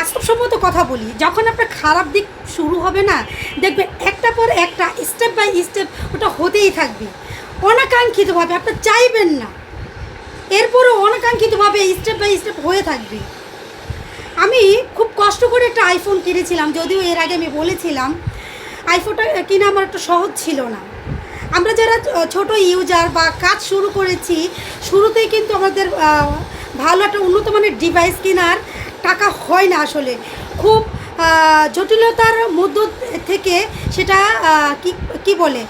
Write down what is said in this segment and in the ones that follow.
বাস্তবসম্মত কথা বলি, যখন আপনার খারাপ দিক শুরু হবে না, দেখবেন একটা পর একটা স্টেপ বাই স্টেপ ওটা হতেই থাকবে অনাকাঙ্ক্ষিতভাবে, আপনার চাইবেন না, এরপরও অনাকাঙ্ক্ষিতভাবে স্টেপ বাই স্টেপ হয়ে থাকবে। আমি খুব কষ্ট করে একটা আইফোন কিনেছিলাম, যদিও এর আগে আমি বলেছিলাম আইফোনটা কিনা আমার একটু সহজ ছিল না। আমরা যারা ছোট ইউজার বা কাজ শুরু করেছি, শুরুতেই কিন্তু আমাদের ভালো একটা উন্নত মানের ডিভাইস কেনার টাকা হয় না। আসলে খুব জটিলতার মধ্য থেকে সেটা কি বলে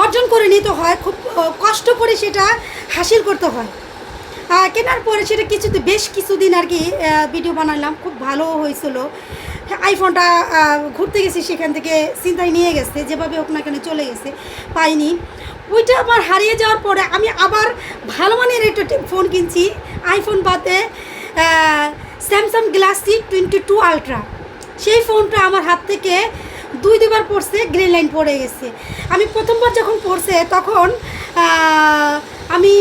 অর্জন করে নিতে হয়, খুব কষ্ট করে সেটা হাসিল করতে হয়। কেনার পরে সেটা বেশ কিছুদিন আর কি ভিডিও বানালাম, খুব ভালো হয়েছিল। আইফোনটা ঘুরতে গেছি, সেখান থেকে চিন্তায় নিয়ে গেছে, যেভাবে হোক না কেন চলে গেছে, পাইনি। ওইটা আবার হারিয়ে যাওয়ার পরে আমি আবার ভালো মানের একটা ফোন কিনছি, আইফোন বাদে স্যামসাং গ্যালাক্সি 22 আলট্রা। সেই ফোনটা আমার হাত থেকে দুইবার পড়ছে, গ্রিন লাইন পড়ে গেছে। আমি প্রথমবার যখন পড়ছে তখন আমি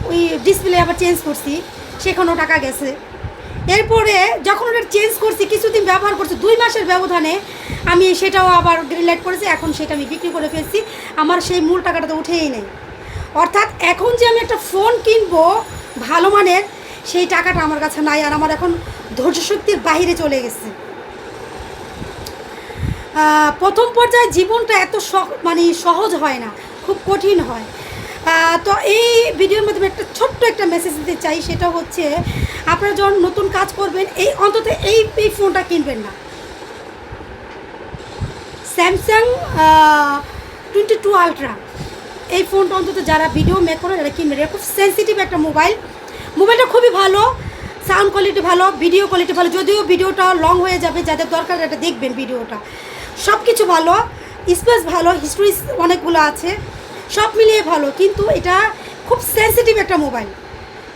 ওই ডিসপ্লে আবার চেঞ্জ করছি, সেখানেও টাকা গেছে। এরপরে যখন ওটা চেঞ্জ করছি, কিছুদিন ব্যবহার করছি, 2 মাসের ব্যবধানে আমি সেটাও আবার গ্রিন লাইট করেছি। এখন সেটা আমি বিক্রি করে ফেলছি, আমার সেই মূল টাকাটা তো উঠেই নেই। অর্থাৎ এখন যে আমি একটা ফোন কিনবো ভালো মানের, সেই টাকাটা আমার কাছে নাই, আর আমার এখন ধৈর্য শক্তির বাইরে চলে গেছে। প্রথম পর্যায়ে জীবনটা এত সহজ হয় না, খুব কঠিন হয়। তো এই ভিডিওর মাধ্যমে একটা ছোট্ট একটা মেসেজ দিতে চাই, সেটা হচ্ছে আপনারা যখন নতুন কাজ করবেন অন্তত এই ফোনটা কিনবেন না। স্যামসাং 22 আলট্রা এই ফোনটা অন্তত যারা ভিডিও মেক করে যারা কিনবেন, এটা খুব সেন্সিটিভ একটা মোবাইলটা খুবই ভালো, সাউন্ড কোয়ালিটি ভালো, ভিডিও কোয়ালিটি ভালো। যদিও ভিডিওটা লং হয়ে যাবে, যাদের দরকার এটা দেখবেন ভিডিওটা, সব কিছু ভালো, স্পেস ভালো, হিস্ট্রি অনেকগুলো আছে, সব মিলিয়ে ভালো। কিন্তু এটা খুব সেন্সিটিভ একটা মোবাইল।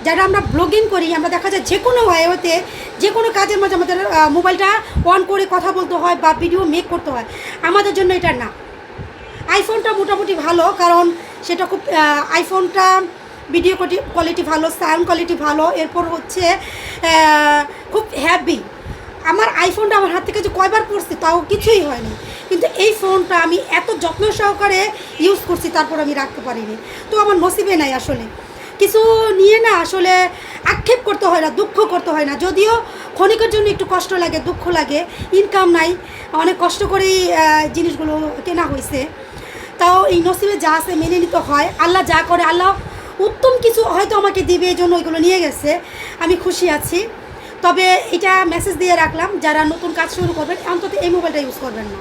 যারা আমরা ব্লগিং করি, আমরা দেখা যায় যে কোনো ওয়েতে, যে কোনো কাজের মাঝে আমাদের মোবাইলটা অন করে কথা বলতে হয় বা ভিডিও মেক করতে হয়, আমাদের জন্য এটা না। আইফোনটা মোটামুটি ভালো, কারণ সেটা খুব আইফোনটা ভিডিও কোয়ালিটি ভালো, সাউন্ড কোয়ালিটি ভালো, এরপর হচ্ছে খুব হ্যাভি। আমার আইফোনটা আমার হাত থেকে যে কয়বার পড়ছে তাও কিছুই হয়নি, কিন্তু এই ফোনটা আমি এত যত্ন সহকারে ইউজ করছি, তারপর আমি রাখতে পারিনি। তো আমার নসিবে নাই আসলে কিছু নিয়ে না, আসলে আক্ষেপ করতে হয় না, দুঃখ করতে হয় না। যদিও ক্ষণিকের জন্য একটু কষ্ট লাগে, দুঃখ লাগে, ইনকাম নাই, অনেক কষ্ট করেই জিনিসগুলো কেনা হয়েছে। তাও এই নসিবে যা আছে মেনে নিতে হয়। আল্লাহ যা করে, আল্লাহ উত্তম কিছু হয়তো আমাকে দিবে, এই জন্য ওইগুলো নিয়ে গেছে, আমি খুশি আছি। তবে এটা মেসেজ দিয়ে রাখলাম, যারা নতুন কাজ শুরু করবেন অন্তত এই মোবাইলটা ইউজ করবেন না।